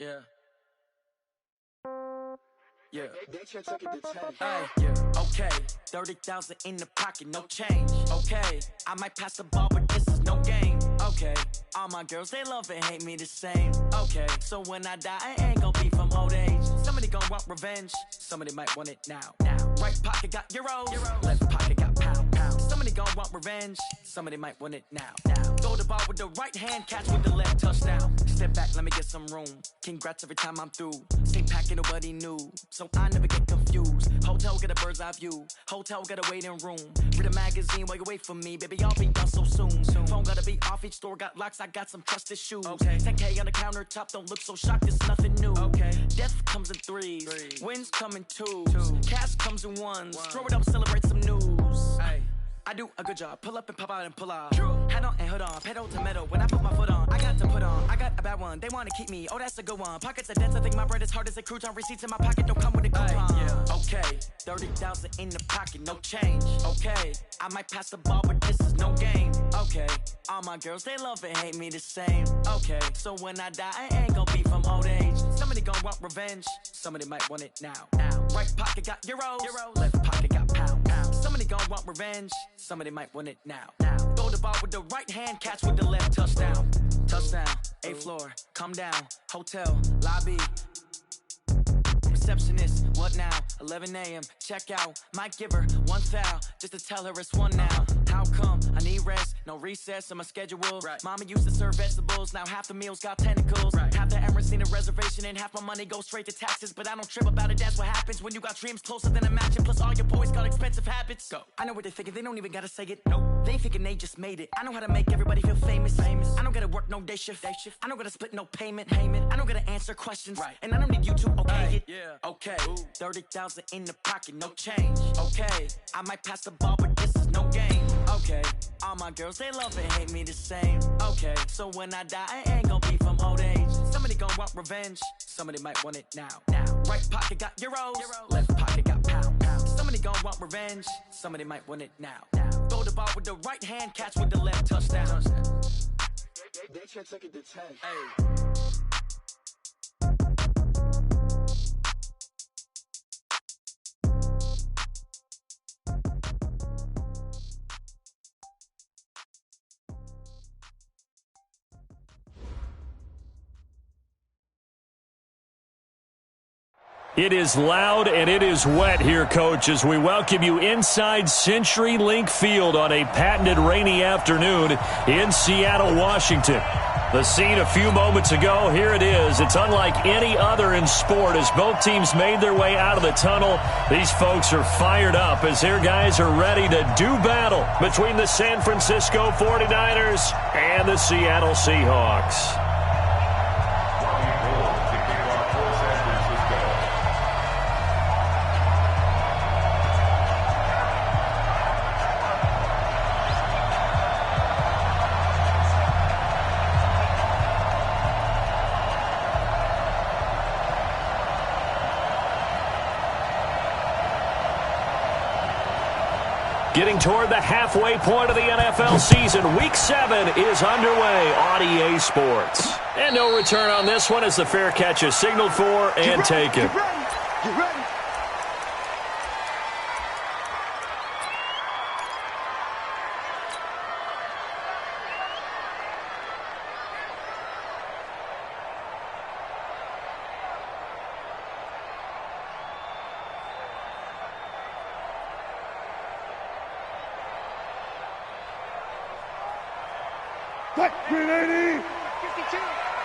Yeah. Yeah. Hey, okay, 30,000 in the pocket, no change. Okay, I might pass the ball, but this is no game. Okay, all my girls, they love and hate me the same. Okay, so when I die, I ain't gon' be from old age. Somebody gon' want revenge, somebody might want it now. Right pocket got euros, left pocket got pound. Somebody gon' want revenge, somebody might want it now. Throw the ball with the right hand, catch with the left, touchdown. Step back, let me get some room. Congrats every time I'm through. Stay packing, nobody knew, so I never get confused. Hotel get a bird's eye view. Hotel got a waiting room. Read a magazine while you wait for me, baby. I'll be done so soon. Phone gotta be off. Each store got locks. I got some trusted shoes. 10K on the countertop. Don't look so shocked. It's nothing new. Death comes in threes. Wins come in twos. Cash comes in ones. Throw it up, celebrate some news. I do a good job. Pull up and pop out and pull out. Head on and hood on. Pedal to metal. When I put my foot on, I got to put on. I got a bad one. They want to keep me. Oh, that's a good one. Pockets are dense. I think my bread is hard as a crouton. Receipts in my pocket don't come with a coupon. Okay, 30,000 in the pocket, no change. Okay, I might pass the ball, but this is no game. Okay, all my girls, they love and hate me the same. Okay, so when I die, I ain't gon' be from old age. Somebody gon' want revenge. Somebody might want it now. Right pocket got euros. Left pocket got pound. Somebody gon' want revenge. Somebody might want it now. Throw the ball with the right hand, catch with the left, touchdown. Touchdown, 8th floor, come down. Hotel, lobby. Receptionist, what now? 11 a.m. check out. Might give her one foul just to tell her it's one now. How come? I need rest, no recess in my schedule. Mama used to serve vegetables, now half the meals got tentacles. Half the Emirates need a reservation and half my money goes straight to taxes. But I don't trip about it, that's what happens when you got dreams closer than a mansion. Plus all your boys got expensive habits. Go. I know what they're thinking, they don't even gotta say it. Nope. They ain't thinking they just made it. I know how to make everybody feel famous. I don't gotta work no day shift. I don't gotta split no payment. I don't gotta answer questions. And I don't need you to okay it. Okay, 30,000 in the pocket, no change. Okay, I might pass the ball, but this is no game. Okay, all my girls, they love and hate me the same. Okay, so when I die, I ain't gon' be from old age. Somebody gon' want revenge, somebody might want it now. Right pocket got euros, left pocket got pound. Somebody gon' want revenge, somebody might want it now. Throw the ball with the right hand, catch with the left, touchdown. They can't take it to 10. It is loud and it is wet here, Coach, as we welcome you inside CenturyLink Field on a patented rainy afternoon in Seattle, Washington. The scene a few moments ago, here it is. It's unlike any other in sport as both teams made their way out of the tunnel. These folks are fired up as their guys are ready to do battle between the San Francisco 49ers and the Seattle Seahawks. Getting toward the halfway point of the NFL season, Week 7 is underway on EA Sports. And no return on this one as the fair catch is signaled for and taken. Get ready.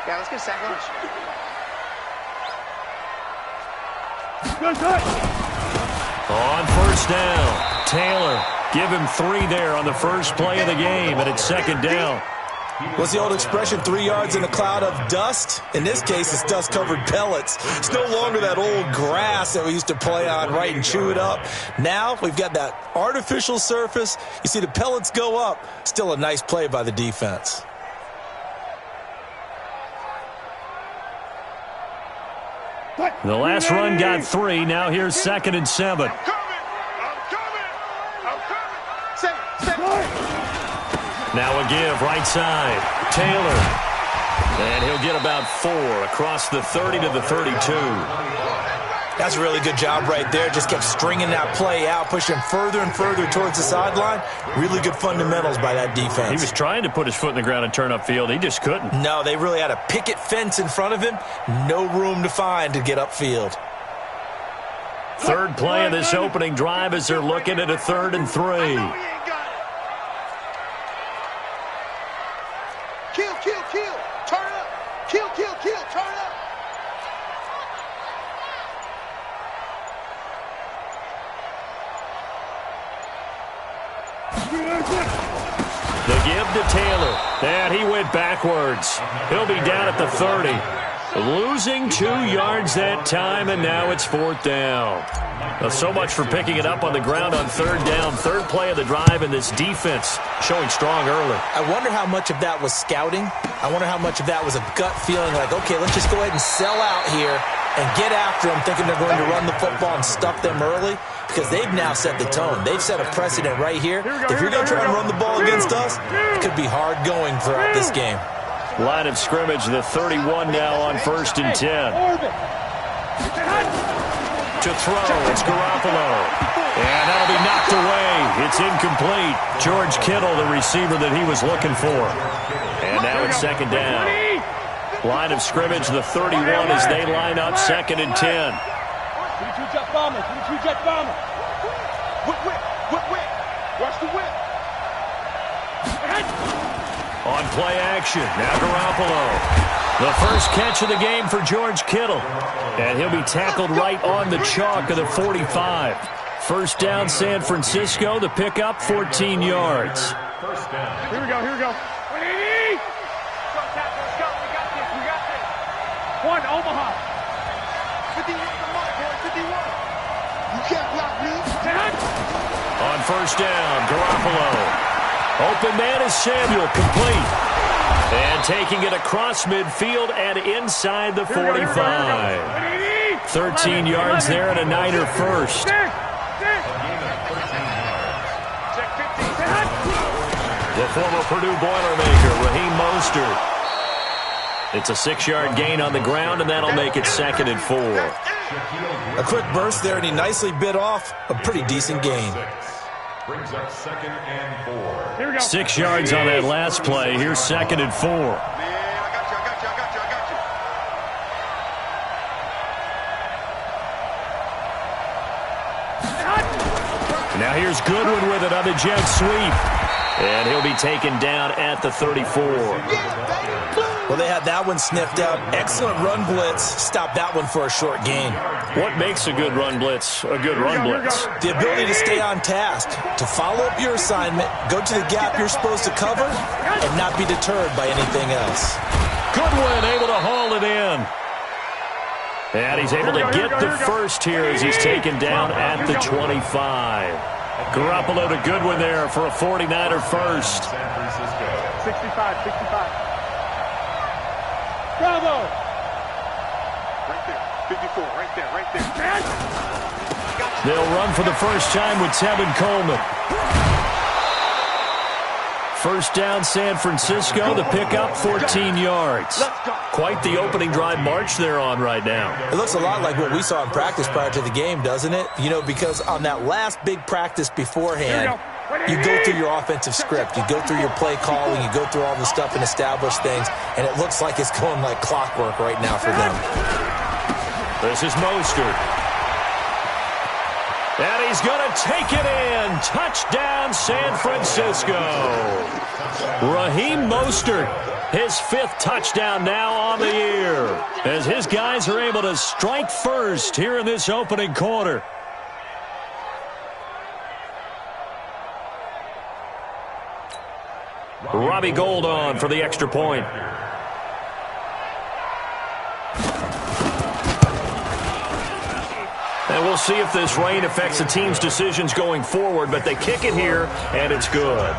Yeah, let's get a sack lunch. On first down, Taylor, give him 3 there on the first play of the game, and it's second down. What's the old expression, 3 yards in a cloud of dust? In this case, it's dust-covered pellets. It's no longer that old grass that we used to play on, right, and chew it up. Now we've got that artificial surface. You see the pellets go up. Still a nice play by the defense. The last run got 3. Now here's 2nd and 7. I'm coming. Now a give right side. Taylor And he'll get about 4 across the 30 to the 32. That's a really good job right there. Just kept stringing that play out, pushing further and further towards the sideline. Really good fundamentals by that defense. He was trying to put his foot in the ground and turn upfield. He just couldn't. No, they really had a picket fence in front of him. No room to find to get upfield. Third play of this opening drive as they're looking at a 3rd and 3. Kill, kill, kill. Turn up. Kill, kill, kill. Turn up. The give to Taylor. And he went backwards. He'll be down at the 30. Losing 2 yards that time, and now it's 4th down. Now, so much for picking it up on the ground on 3rd down. 3rd play of the drive, and this defense showing strong early. I wonder how much of that was scouting. I wonder how much of that was a gut feeling like, okay, let's just go ahead and sell out here and get after them, thinking they're going to run the football and stuff them early, because they've now set the tone. They've set a precedent right here. If you're going to try and run the ball against us, it could be hard going throughout this game. Line of scrimmage, the 31 now on 1st and 10. To throw, it's Garoppolo. And that'll be knocked away. It's incomplete. George Kittle, the receiver that he was looking for. And now it's 2nd down. Line of scrimmage, the 31 as they line up 2nd and 10. Jet bomber. Jet bomber. Whip. Watch the whip. On play action, now Garoppolo. The first catch of the game for George Kittle. And he'll be tackled right on the chalk of the 45. 1st down, San Francisco. The pickup, 14 yards. First down. Here we go. 180. Let's go. We got this. 1, Omaha. 51 the mark, boy. 51. You can't block me. On 1st down, Garoppolo. Open man is Samuel, complete. And taking it across midfield and inside the 45. 13 yards there and a Niner first. The former Purdue Boilermaker, Raheem Mostert. It's a 6-yard gain on the ground, and that'll make it 2nd and 4. A quick burst there, and he nicely bit off a pretty decent gain. Brings up 2nd and 4. Here we go. 6 yards on that last play. Here's 2nd and 4. Man, I got you. Now here's Goodwin with it on the jet sweep. And he'll be taken down at the 34. Well, they had that one sniffed out. Excellent run blitz. Stopped that one for a short gain. What makes a good run blitz a good run blitz? The ability to stay on task, to follow up your assignment, go to the gap you're supposed to cover, and not be deterred by anything else. Goodwin able to haul it in. And he's able to get the first here as he's taken down at the 25. Garoppolo to Goodwin there for a 49er first. San Francisco. 65. Bravo! Right there. 54, right there. They'll run for the first time with Tevin Coleman. First down, San Francisco. The pickup, 14 yards. Quite the opening drive march they're on right now. It looks a lot like what we saw in practice prior to the game, doesn't it? You know, because on that last big practice beforehand, you go through your offensive script. You go through your play calling. You go through all the stuff and establish things. And it looks like it's going like clockwork right now for them. This is Mostert. And he's going to take it in. Touchdown, San Francisco. Raheem Mostert, his 5th touchdown now on the year, as his guys are able to strike first here in this opening quarter. Robbie Gould on for the extra point. And we'll see if this rain affects the team's decisions going forward, but they kick it here, and it's good.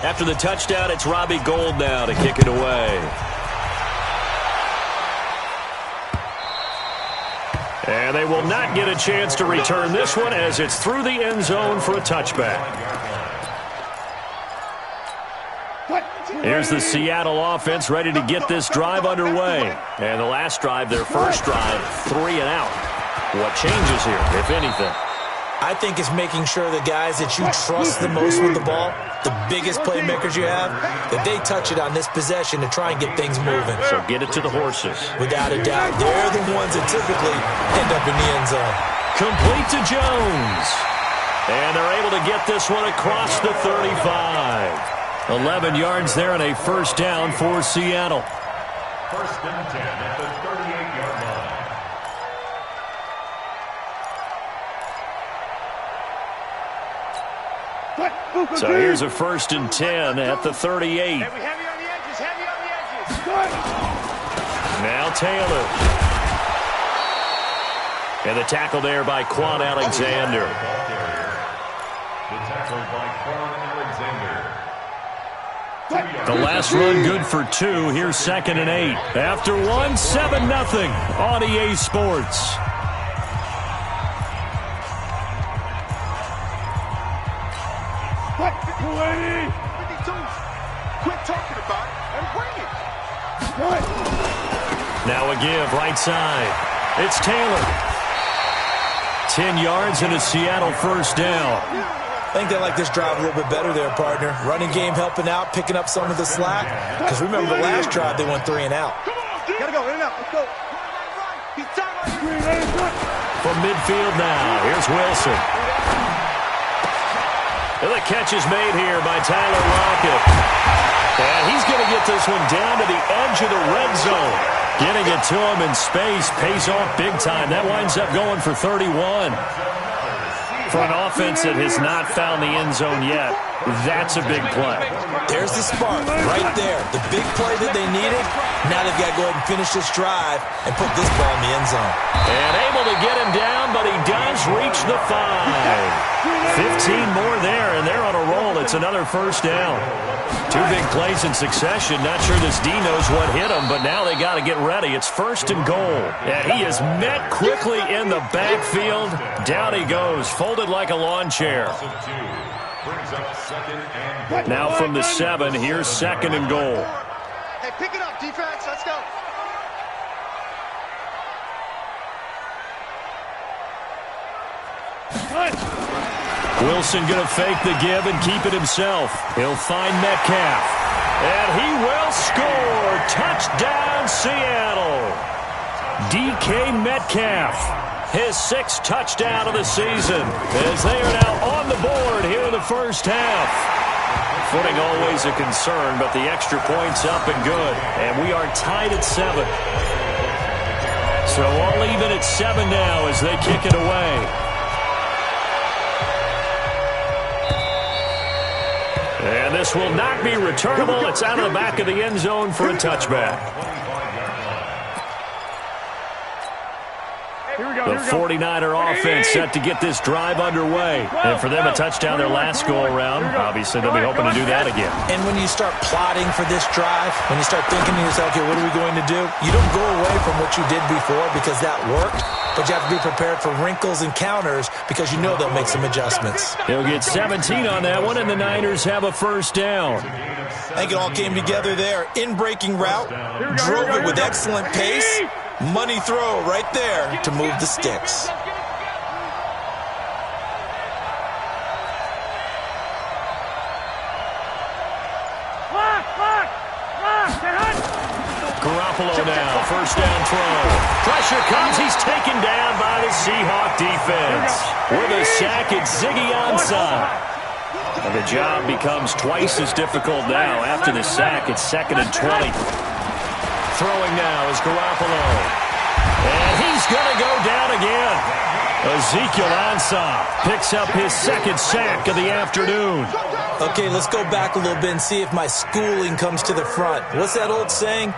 After the touchdown, it's Robbie Gould now to kick it away. And they will not get a chance to return this one as it's through the end zone for a touchback. Here's the Seattle offense ready to get this drive underway. And the last drive, their first drive, 3 and out. What changes here, if anything? I think it's making sure the guys that you trust the most with the ball, the biggest playmakers you have, that they touch it on this possession to try and get things moving. So get it to the horses. Without a doubt, they're the ones that typically end up in the end zone. Complete to Jones. And they're able to get this one across the 35. 11 yards there and a first down for Seattle. First and 10 at the 38-yard line. So here's a first and 10 at the 38. Heavy on the edges, heavy on the edges. Now Taylor. And the tackle there by Quan Alexander. The tackle by Quan Alexander. The last run good for 2. Here's 2nd and 8. After 1, 7-0 on EA Sports. Quit talking about it and bring it. Now a give right side. It's Taylor. 10 yards and a Seattle first down. I think they like this drive a little bit better there, partner. Running game helping out, picking up some of the slack. Because remember the last drive, they went 3 and out. Gotta go, in and out. Let's go. From midfield now, here's Wilson. And the catch is made here by Tyler Lockett. And he's going to get this one down to the edge of the red zone. Getting it to him in space pays off big time. That winds up going for 31. For an offense that has not found the end zone yet, that's a big play. There's the spark right there. The big play that they needed. Now they've got to go ahead and finish this drive and put this ball in the end zone. And able to get him down, but he does reach the 5. 15 more there, and they're on a roll. It's another first down. 2 big plays in succession. Not sure this D knows what hit him, but now they got to get ready. It's 1st and goal. And he is met quickly in the backfield. Down he goes, folded like a lawn chair. Now from the 7, here's 2nd and goal. Hey, pick it up, defense. Let's go. Wilson going to fake the give and keep it himself. He'll find Metcalf. And he will score. Touchdown, Seattle. DK Metcalf. His 6th touchdown of the season as they are now on the board here in the first half. Footing always a concern, but the extra point's up and good. And we are tied at 7. So all even at 7 now as they kick it away. And this will not be returnable. It's out of the back of the end zone for a touchback. The 49er offense set to get this drive underway. And for them, a touchdown their last go-around. Obviously, they'll be hoping to do that again. And when you start plotting for this drive, when you start thinking to yourself, okay, what are we going to do? You don't go away from what you did before because that worked. But you have to be prepared for wrinkles and counters because you know they'll make some adjustments. He'll get 17 on that one, and the Niners have a first down. I think it all came together there. In-breaking route, drove it with excellent pace. Money throw right there to move the sticks. Garoppolo now, first down throw. Pressure comes, he's taken down by the Seahawk defense. With a sack, it's Ziggy Ansah. And the job becomes twice as difficult now. After the sack, it's 2nd and 20. Throwing now is Garoppolo. And he's going to go down again. Ezekiel Ansah picks up his 2nd sack of the afternoon. Okay, let's go back a little bit and see if my schooling comes to the front. What's that old saying?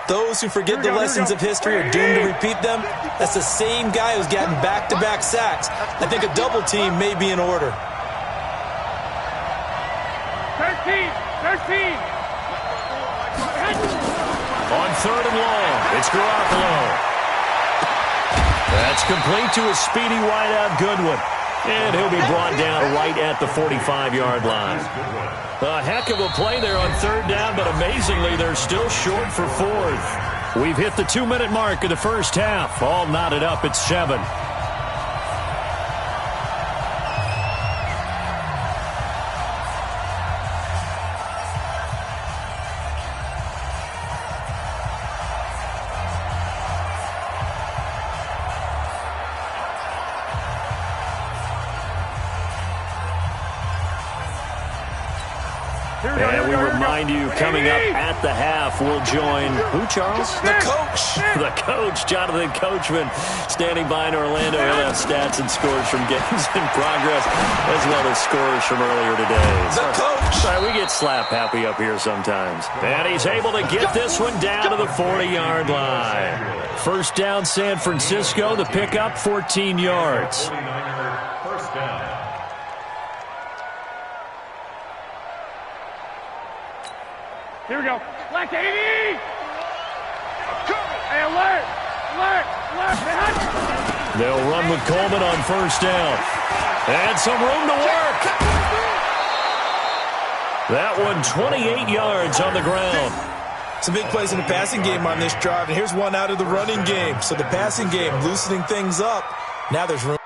Those who forget the lessons of history are doomed to repeat them. That's the same guy who's gotten back-to-back sacks. I think a double team may be in order. 13. On 3rd and long, it's Garoppolo. And That's complete to a speedy wideout Goodwin. And he'll be brought down right at the 45-yard line. A heck of a play there on third down, but amazingly, they're still short for fourth. We've hit the 2-minute mark of the first half. All knotted up at 7. And we remind you, coming up at the half, we'll join who, Charles? The coach. The coach, Jonathan Coachman, standing by in Orlando. He'll have stats and scores from games in progress, as well as scores from earlier today. The coach. Sorry, we get slap happy up here sometimes. And he's able to get this one down to the 40-yard line. First down, San Francisco. The pickup, 14 yards. First down. Here we go. Left 80! Hey, alert! Alert! Alert! They'll run with Coleman on first down. And some room to work. That one 28 yards on the ground. Some big plays in the passing game on this drive, and here's one out of the running game. So the passing game loosening things up. Now there's room.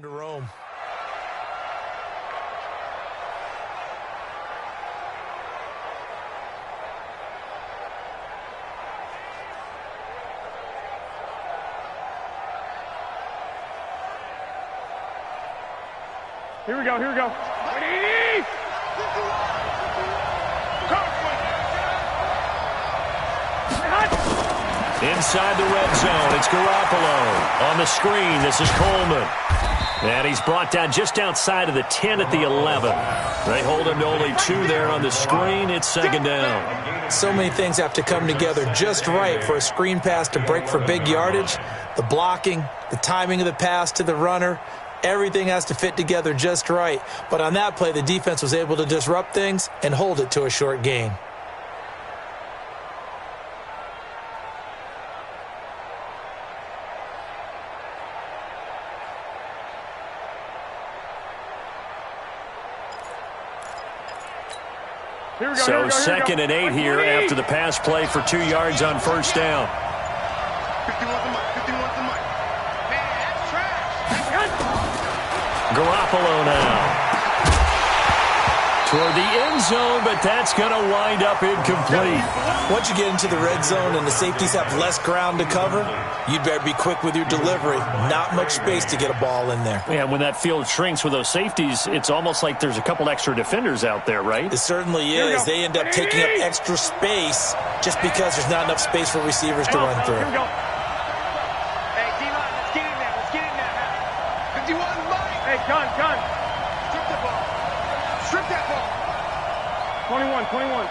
To Rome. Here we go, here we go. 80! Inside the red zone, it's Garoppolo. On the screen, this is Coleman. And he's brought down just outside of the 10 at the 11. They hold him to only 2 there on the screen. It's second down. So many things have to come together just right for a screen pass to break for big yardage. The blocking, the timing of the pass to the runner, everything has to fit together just right. But on that play, the defense was able to disrupt things and hold it to a short gain. So second and 8 here after the pass play for 2 yards on first down. 51 to Mike. 51 to Mike. Man, that's trash. Garoppolo now. Toward the end zone, but that's going to wind up incomplete. Once you get into the red zone and the safeties have less ground to cover, you'd better be quick with your delivery. Not much space to get a ball in there. Yeah, when that field shrinks with those safeties, it's almost like there's a couple extra defenders out there, right? It certainly is. They end up taking up extra space just because there's not enough space for receivers to run through. Here we go. Hey, D-line, let's get in there. Let's get in there. 51, Mike. Hey, gun. Strip the ball. Strip that ball. 21. 51.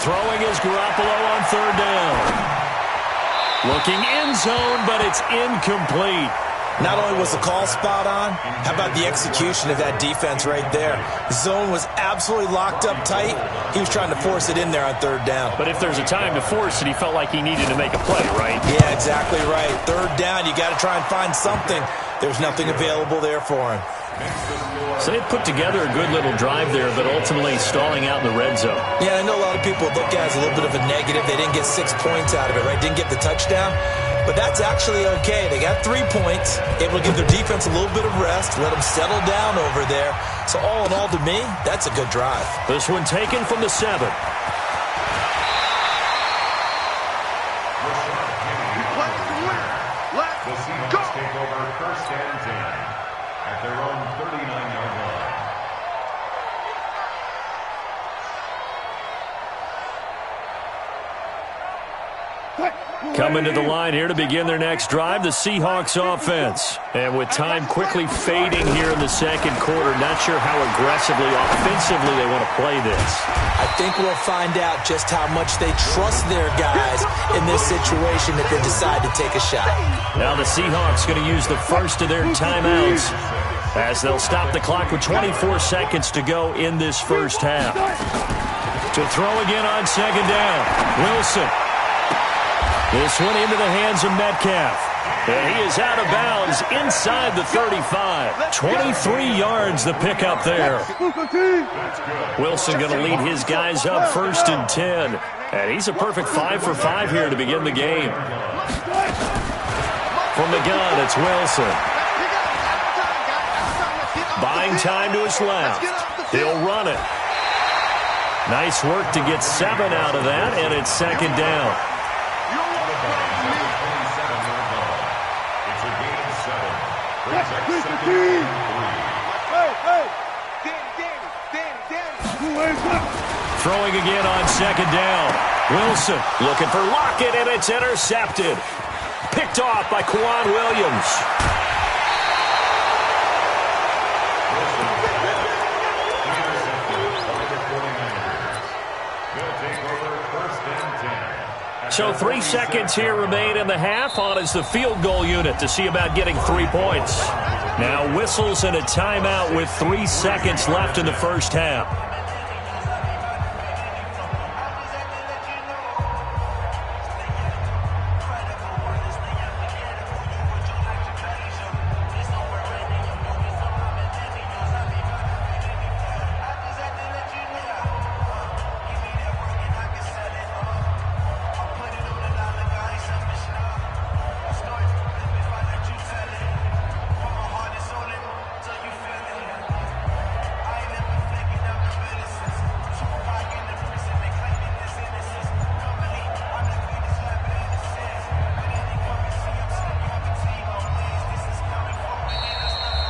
Throwing is Garoppolo on third down. Looking end zone, but it's incomplete. Not only was the call spot on, how about the execution of that defense right there? The zone was absolutely locked up tight. He was trying to force it in there on third down. But if there's a time to force it, he felt like he needed to make a play, right? Yeah, exactly right. Third down, you got to try and find something. There's nothing available there for him. So they put together a good little drive there, but ultimately stalling out in the red zone. Yeah, I know a lot of people look at it as a little bit of a negative. They didn't get 6 points out of it, right? Didn't get the touchdown. But that's actually okay. They got 3 points, able to give their defense a little bit of rest, let them settle down over there. So all in all, to me, that's a good drive. This one taken from the 7. The Seahawks take over first and 10 at their own 39-yard line. Coming to the line here to begin their next drive, the Seahawks offense. And with time quickly fading here in the second quarter, not sure how aggressively, offensively they want to play this. I think we'll find out just how much they trust their guys in this situation if they decide to take a shot. Now the Seahawks going to use the first of their timeouts as they'll stop the clock with 24 seconds to go in this first half. To throw again on second down, Wilson. This one into the hands of Metcalf. And he is out of bounds inside the 35. 23 yards the pickup there. Wilson going to lead his guys up first and 10. And he's a perfect 5 for 5 here to begin the game. From the gun, it's Wilson. Buying time to his left. He'll run it. Nice work to get 7 out of that, and it's second down. Throwing again on second down. Wilson looking for Lockett, and it's intercepted. Picked off by Quan Williams. So 3 seconds here remain in the half. On is the field goal unit to see about getting 3 points. Now whistles and a timeout with 3 seconds left in the first half.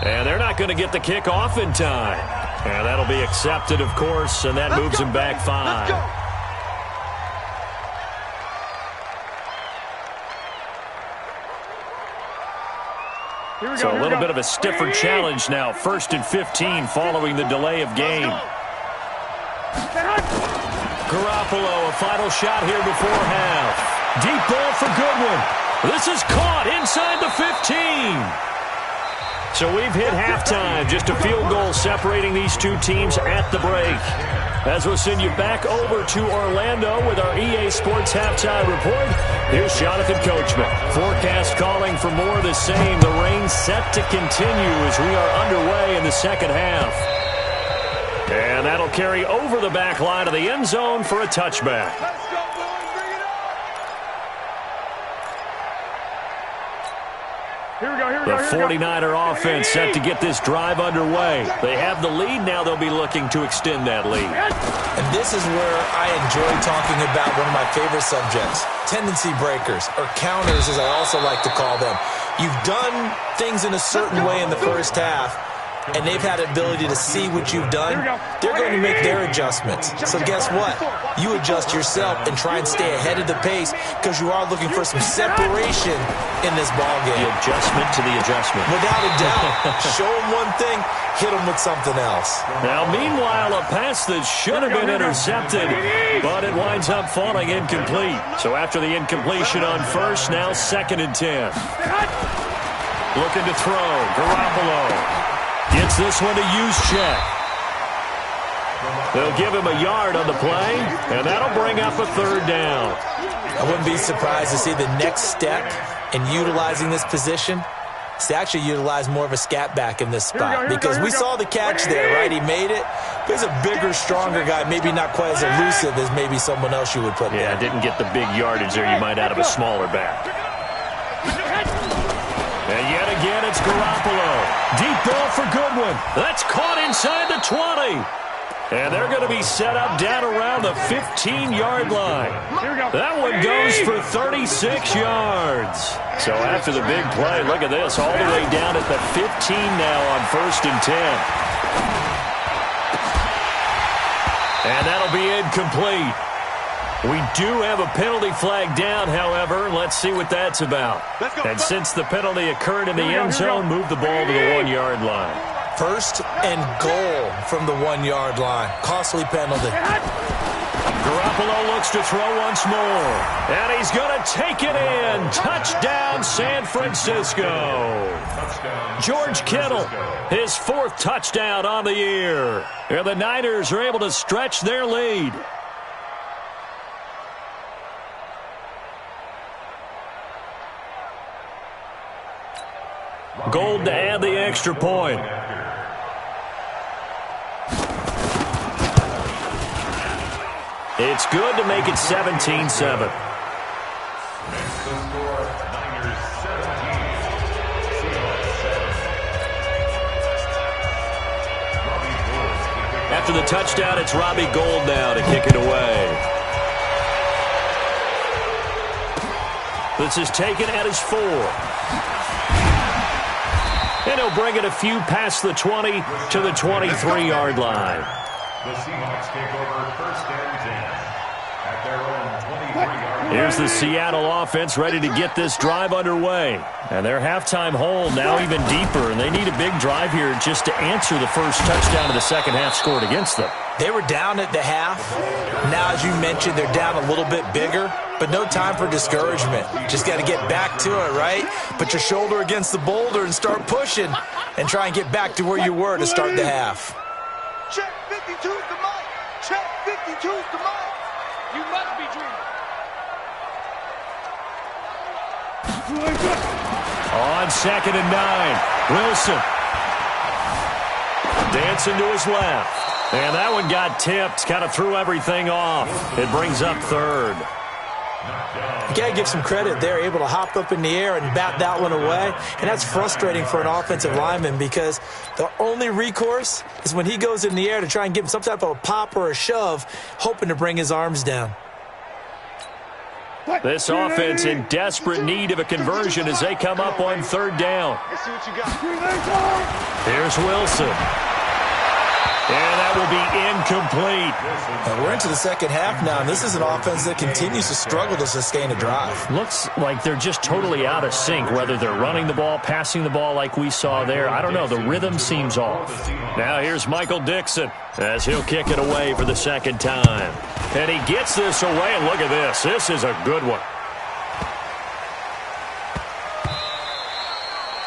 And they're not going to get the kick off in time. And that'll be accepted, of course, and that moves him back 5. So a little bit of a stiffer challenge now. 1st and 15 following the delay of game. Garoppolo, a final shot here before half. Deep ball for Goodwin. This is caught inside the 15. So we've hit halftime. Just a field goal separating these two teams at the break. As we'll send you back over to Orlando with our EA Sports Halftime Report, here's Jonathan Coachman. Forecast calling for more of the same. The rain set to continue as we are underway in the second half. And that'll carry over the back line of the end zone for a touchback. The 49er offense set to get this drive underway. They have the lead. Now they'll be looking to extend that lead. And this is where I enjoy talking about one of my favorite subjects, tendency breakers, or counters as I also like to call them. You've done things in a certain way in the first half, and they've had the ability to see what you've done. They're going to make their adjustments. So guess what? You adjust yourself and try and stay ahead of the pace because you are looking for some separation in this ballgame. The adjustment to the adjustment. Without a doubt. Show them one thing, hit them with something else. Now, meanwhile, a pass that should have been intercepted, but it winds up falling incomplete. So after the incompletion on first, now 2nd and 10. Looking to throw. Garoppolo gets this one to Juszczyk. They'll give him a yard on the play, and that'll bring up a 3rd down. I wouldn't be surprised to see the next step in utilizing this position. to actually utilize more of a scat back in this spot because we saw the catch there, right? He made it. But he's a bigger, stronger guy, maybe not quite as elusive as maybe someone else you would put there. Yeah, didn't get the big yardage there you might out of a smaller back. And yet again, it's Garoppolo. Deep ball for Goodwin. That's caught inside the 20. And they're going to be set up down around the 15-yard line. That one goes for 36 yards. So after the big play, look at this, all the way down at the 15 now on 1st and 10. And that'll be incomplete. We do have a penalty flag down, however. Let's see what that's about. And since the penalty occurred in the end zone, move the ball to the 1-yard line. 1st and goal from the 1-yard line. Costly penalty. Garoppolo looks to throw once more. And he's going to take it in. Touchdown, San Francisco. George Kittle, his 4th touchdown on the year. And the Niners are able to stretch their lead. Gold to add the extra point. It's good to make it 17-7. After the touchdown, it's Robbie Gould now to kick it away. This is taken at his 4. And he'll bring it a few past the 20 to the 23-yard line. The Seahawks take over 1st and 10 at their own 23-yard line. Here's the Seattle offense ready to get this drive underway. And their halftime hole now even deeper, and they need a big drive here just to answer the first touchdown of the second half scored against them. They were down at the half. Now, as you mentioned, they're down a little bit bigger, but no time for discouragement. Just got to get back to it, right? Put your shoulder against the boulder and start pushing and try and get back to where you were to start the half. Check 52's the mic. Check 52's the mic. You must be dreaming. On 2nd and 9, Wilson. Dancing to his left. And that one got tipped, kind of threw everything off. It brings up 3rd. You got to give some credit. They're able to hop up in the air and bat that one away. And that's frustrating for an offensive lineman because the only recourse is when he goes in the air to try and give him some type of a pop or a shove, hoping to bring his arms down. This offense in desperate need of a conversion as they come up on 3rd down. Let's see what you got. Here's Wilson. And that will be incomplete. And we're into the second half now, and this is an offense that continues to struggle to sustain a drive. Looks like they're just totally out of sync, whether they're running the ball, passing the ball like we saw there. I don't know. The rhythm seems off. Now here's Michael Dixon as he'll kick it away for the 2nd time. And he gets this away, and look at this. This is a good one.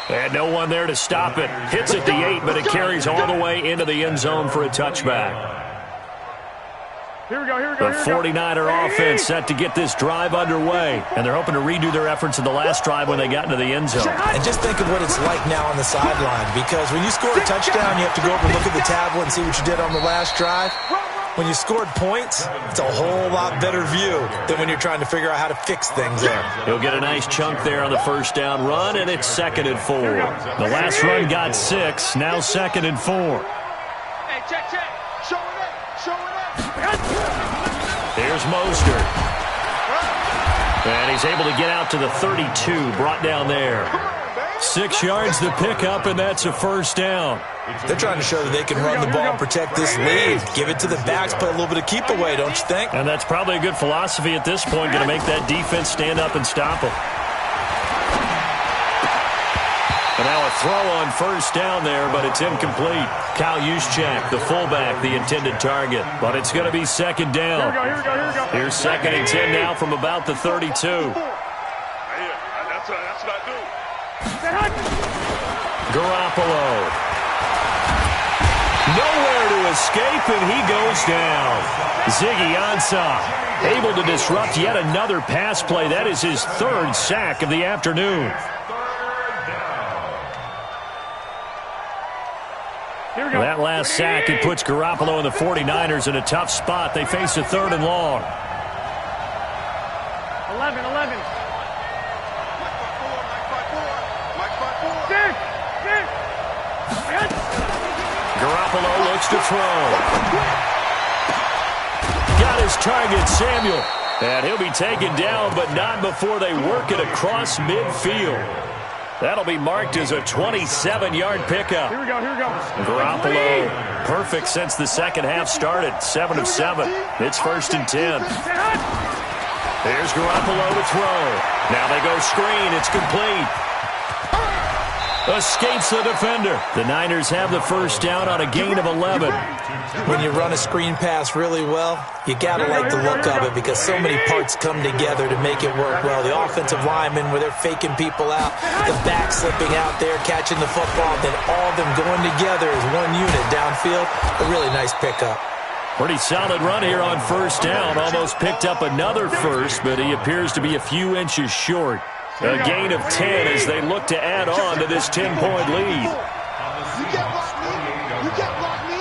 And no one there to stop it. Hits at the 8, but it carries all the way into the end zone for a touchback. Here we go. The 49er offense set to get this drive underway, and they're hoping to redo their efforts in the last drive when they got into the end zone. And just think of what it's like now on the sideline, because when you score a touchdown, you have to go over and look at the tablet and see what you did on the last drive. When you scored points, it's a whole lot better view than when you're trying to figure out how to fix things there. He'll get a nice chunk there on the 1st down run, and it's 2nd and 4. The last run got 6, now 2nd and 4. Hey, check. Show it up. Here's Mostert. And he's able to get out to the 32, brought down there. 6 yards to pick up, and that's a 1st down. They're trying to show that they can run the ball and protect this lead. Give it to the backs, play a little bit of keep away, don't you think? And that's probably a good philosophy at this point, going to make that defense stand up and stop them. And now a throw on 1st down there, but it's incomplete. Kyle Juszczyk, the fullback, the intended target. But it's going to be 2nd down. Here we go. Here's 2nd and 10 now from about the 32. That's what I do. Garoppolo. Nowhere to escape, and he goes down. Ziggy Ansah able to disrupt yet another pass play. That is his 3rd sack of the afternoon. That last sack, it puts Garoppolo and the 49ers in a tough spot. They face a 3rd and long. 11. Garoppolo looks to throw. Got his target, Samuel. And he'll be taken down, but not before they work it across midfield. That'll be marked as a 27-yard pickup. Here we go. Garoppolo, perfect since the second half started. 7 of 7. It's 1st and 10. Here's Garoppolo to throw. Now they go screen. It's complete. Escapes the defender. The Niners have the first down on a gain of 11. When you run a screen pass really well, you got to like the look of it because so many parts come together to make it work well. The offensive linemen, where they're faking people out, the back slipping out there, catching the football, then all of them going together as one unit downfield. A really nice pickup. Pretty solid run here on first down. Almost picked up another first, but he appears to be a few inches short. A gain of 10 as they look to add on to this 10-point lead. You can't block me. You can't block me.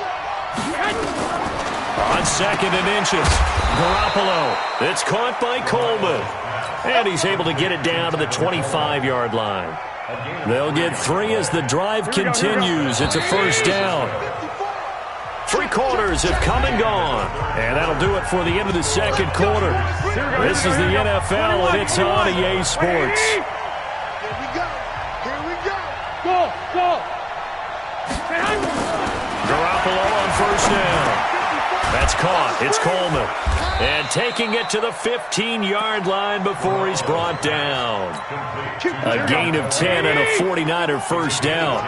On 2nd and inches, Garoppolo. It's caught by Coleman. And he's able to get it down to the 25-yard line. They'll get 3 as the drive continues. It's a first down. 3 quarters have come and gone. And that'll do it for the end of the second quarter. This is the NFL, and it's on EA Sports. Here we go. Go. Garoppolo on first down. That's caught. It's Coleman. And taking it to the 15-yard line before he's brought down. A gain of 10 and a 49er first down.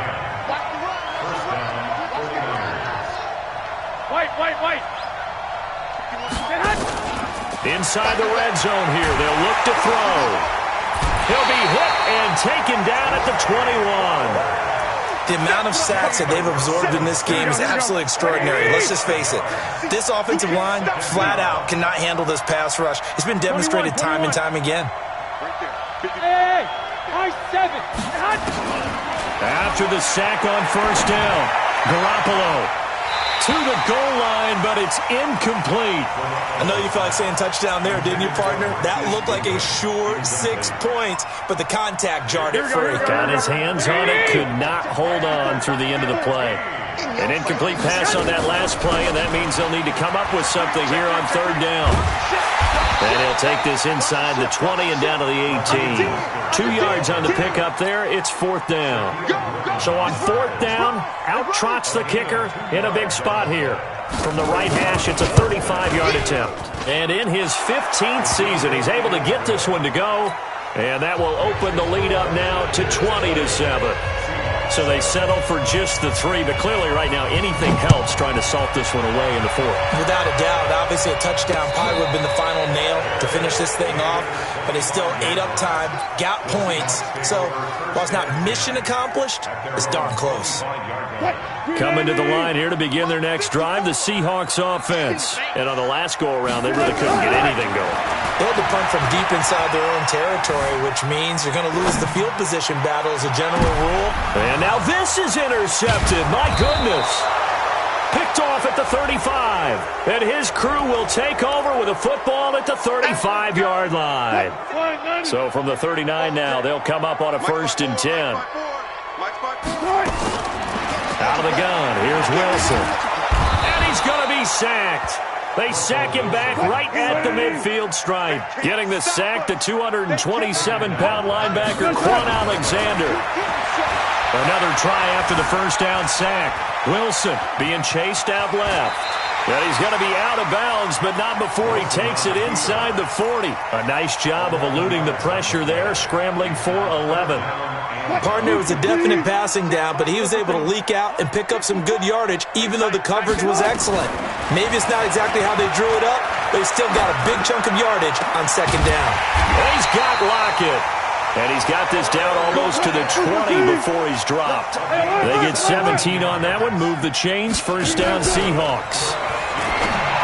White. Inside the red zone here. They'll look to throw. He'll be hit and taken down at the 21. The amount of sacks that they've absorbed in this game is absolutely extraordinary. Let's just face it. This offensive line, flat out, cannot handle this pass rush. It's been demonstrated time and time again. Hey, 7. After the sack on first down, Garoppolo to the goal line, but it's incomplete. I know you felt like saying touchdown there, didn't you, partner? That looked like a sure 6 points, but the contact jarred it free. Got his hands on it, could not hold on through the end of the play. An incomplete pass on that last play, and that means they'll need to come up with something here on 3rd down. And he'll take this inside the 20 and down to the 18. 2 yards on the pickup there. It's 4th down. So on 4th down, out trots the kicker in a big spot here. From the right hash, it's a 35-yard attempt. And in his 15th season, he's able to get this one to go. And that will open the lead up now to 20-7. So they settle for just the 3, but clearly right now anything helps trying to salt this one away in the 4th. Without a doubt, obviously a touchdown probably would have been the final nail to finish this thing off, but they still ate up time, got points. So while it's not mission accomplished, it's darn close. Coming to the line here to begin their next drive, the Seahawks offense. And on the last go-around, they really couldn't get anything going. They had to punt from deep inside their own territory, which means you're going to lose the field position battle as a general rule. And now this is intercepted. My goodness. Picked off at the 35. And his crew will take over with a football at the 35-yard line. So from the 39 now, they'll come up on a 1st and 10. Out of the gun, here's Wilson. And he's going to be sacked. They sack him back right at the midfield stripe. Getting the sack, the 227-pound linebacker, Quan Alexander. Another try after the first down sack. Wilson being chased out left. And he's going to be out of bounds, but not before he takes it inside the 40. A nice job of eluding the pressure there, scrambling for 11. Partner was a definite passing down, but he was able to leak out and pick up some good yardage, even though the coverage was excellent. Maybe it's not exactly how they drew it up, but he's still got a big chunk of yardage on 2nd down. And he's got Lockett. And he's got this down almost to the 20 before he's dropped. They get 17 on that one, move the chains, 1st down Seahawks.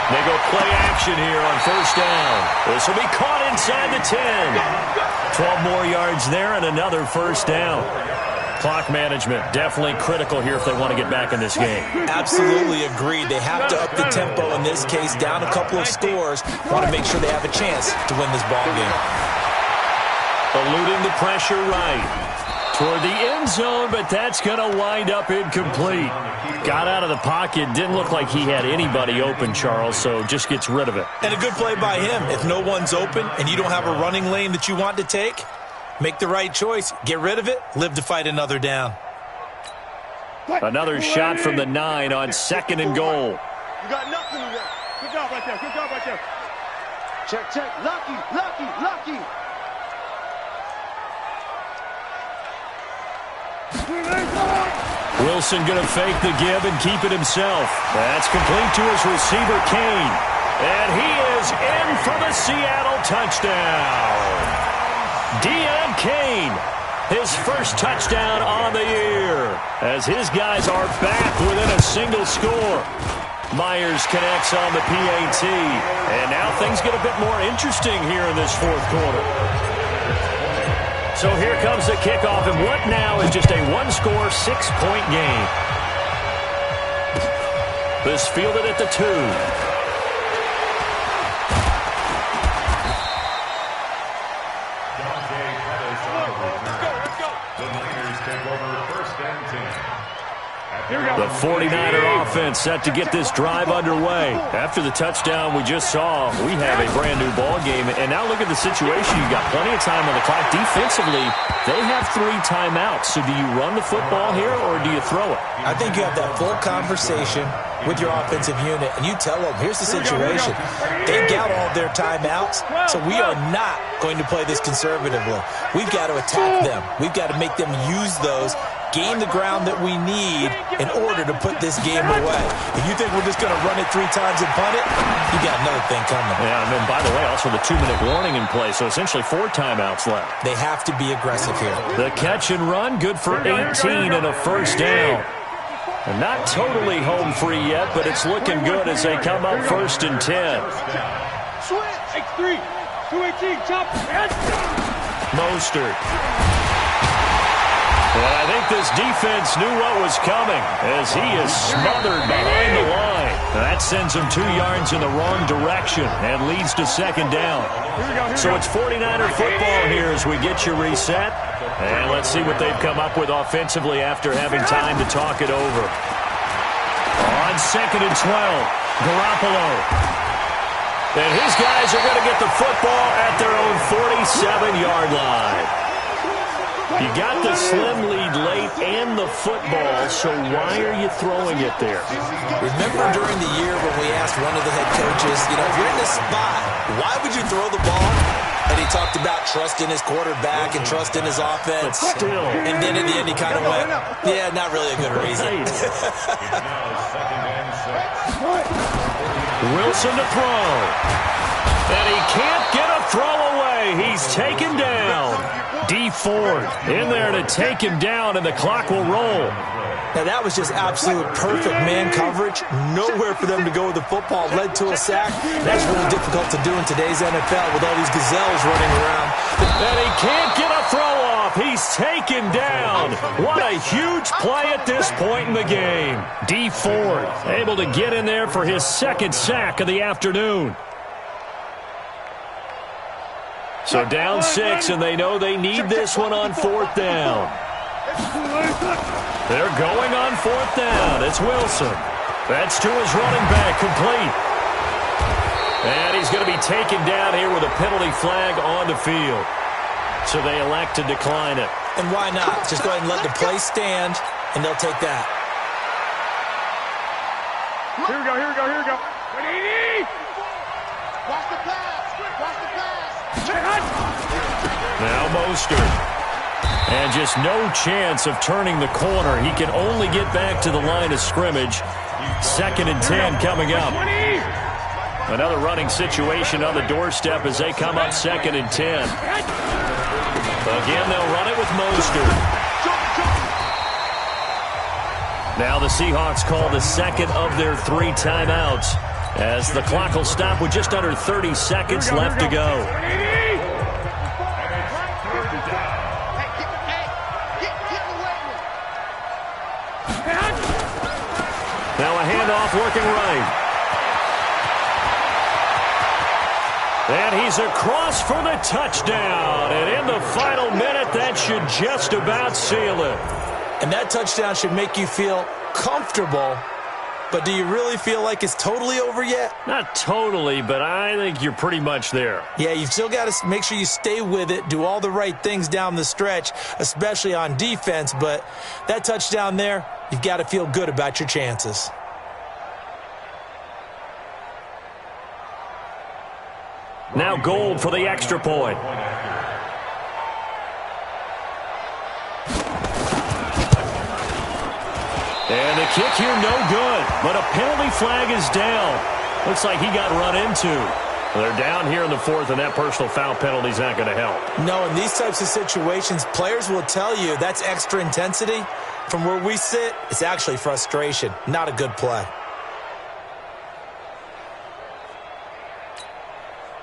They go play action here on 1st down. This will be caught inside the 10. 12 more yards there and another 1st down. Clock management, definitely critical here if they want to get back in this game. Absolutely agreed. They have to up the tempo in this case, down a couple of scores. Want to make sure they have a chance to win this ball game. Eluding the pressure right toward the end zone, but that's going to wind up incomplete. Got out of the pocket. Didn't look like he had anybody open, Charles, so just gets rid of it. And a good play by him. If no one's open and you don't have a running lane that you want to take, make the right choice. Get rid of it. Live to fight another down. Another shot from the 9 on 2nd and goal. You got nothing to work. Good job right there. Good job right there. Check, check. Lucky, lucky, lucky. Wilson going to fake the give and keep it himself. That's complete to his receiver, Kane. And he is in for the Seattle touchdown. Deon Kane, his first touchdown on the year, as his guys are back within a single score. Myers connects on the PAT. And now things get a bit more interesting here in this fourth quarter. So here comes the kickoff, and what now is just a one-score, 6-point game. This fielded at the 2. The Niners take over 1st and 10. The 49er offense set to get this drive underway. After the touchdown we just saw, we have a brand-new ball game. And now look at the situation. You've got plenty of time on the clock. Defensively, they have 3 timeouts. So do you run the football here or do you throw it? I think you have that full conversation with your offensive unit, and you tell them, here's the situation. They've got all of their timeouts, so we are not going to play this conservatively. We've got to attack them. We've got to make them use those, gain the ground that we need in order to put this game away. If you think we're just going to run it 3 times and punt it, you got another thing coming. Yeah, and then, by the way, also the 2-minute warning in play, so essentially 4 timeouts left. They have to be aggressive here. The catch and run, good for 18 and a first down. And not totally home free yet, but it's looking good as they come up 1st and 10. Switch. X3. 218. Chop. Mostert. And I think this defense knew what was coming as he is smothered behind the line. That sends him 2 yards in the wrong direction and leads to 2nd down. So it's 49er football here as we get you reset. And let's see what they've come up with offensively after having time to talk it over. On 2nd and 12, Garoppolo. And his guys are going to get the football at their own 47-yard line. You got the slim lead late and the football, so why are you throwing it there? Remember during the year when we asked one of the head coaches, if you're in this spot, why would you throw the ball? And he talked about trust in his quarterback and trust in his offense. But still. And then in the end he kind of went, yeah, not really a good reason. Wilson to throw. And he can't get a throw away. He's taken down. D Ford in there to take him down, and the clock will roll. Now, that was just absolute perfect man coverage. Nowhere for them to go with the football. Led to a sack. That's really difficult to do in today's NFL with all these gazelles running around. And he can't get a throw off. He's taken down. What a huge play at this point in the game. D Ford able to get in there for his 2nd sack of the afternoon. So down 6, and they know they need this one on 4th down. They're going on 4th down. It's Wilson. That's to his running back, complete. And he's going to be taken down here with a penalty flag on the field. So they elect to decline it. And why not? Just go ahead and let the play stand, and they'll take that. Here we go, here we go, here we go. 180! Watch the pass. Watch the pass. Now Mostert. And just no chance of turning the corner. He can only get back to the line of scrimmage. 2nd and 10 coming up. Another running situation on the doorstep as they come up 2nd and 10. Again, they'll run it with Mostert. Now the Seahawks call the 2nd of their 3 timeouts as the clock will stop with just under 30 seconds left to go. Left looking right. And he's across for the touchdown. And in the final minute, that should just about seal it. And that touchdown should make you feel comfortable. But do you really feel like it's totally over yet? Not totally, but I think you're pretty much there. Yeah, you've still got to make sure you stay with it, do all the right things down the stretch, especially on defense. But that touchdown there, you've got to feel good about your chances. Now Gold for the extra point. And the kick here, no good. But a penalty flag is down. Looks like he got run into. They're down here in the fourth, and that personal foul penalty is not going to help. No, in these types of situations, players will tell you that's extra intensity. From where we sit, it's actually frustration. Not a good play.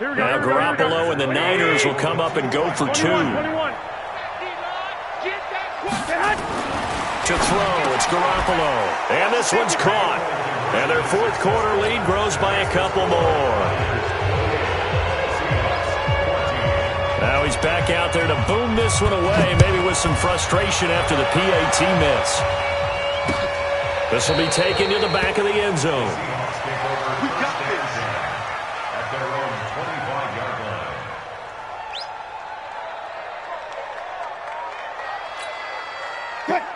Now Garoppolo and the Niners will come up and go for 2. To throw, it's Garoppolo. And this one's caught. And their fourth quarter lead grows by a couple more. Now he's back out there to boom this one away, maybe with some frustration after the PAT miss. This will be taken to the back of the end zone. We got this. At their own 25-yard line.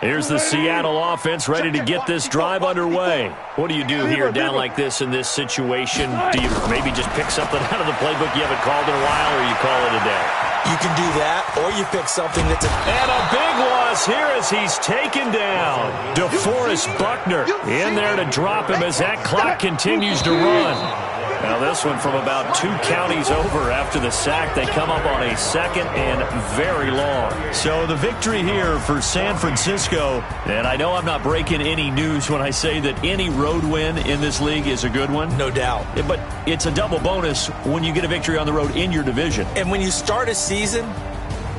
Here's the Seattle offense ready to get this drive underway. What do you do here down like this in this situation? Do you maybe just pick something out of the playbook you haven't called in a while, or you call it a day? You can do that, or you pick something that's And a big loss here as he's taken down. DeForest Buckner in there to drop him as that clock continues to run. Now this one from about 2 counties over after the sack. They come up on a second and very long. So the victory here for San Francisco. And I know I'm not breaking any news when I say that any road win in this league is a good one. no doubt. But it's a double bonus when you get a victory on the road in your division. And when you start a season,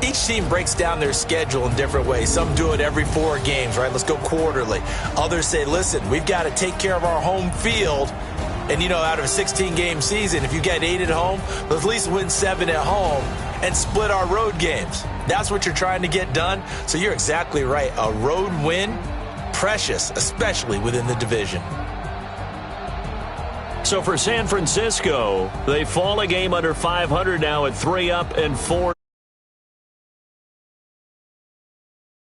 each team breaks down their schedule in different ways. Some do it every 4 games, right? Let's go quarterly. Others say, listen, we've got to take care of our home field. And, you know, out of a 16-game season, if you get 8 at home, let's at least win 7 at home and split our road games. That's what you're trying to get done. So you're exactly right. A road win, precious, especially within the division. So for San Francisco, they fall a game under 500 now at 3 up and 4.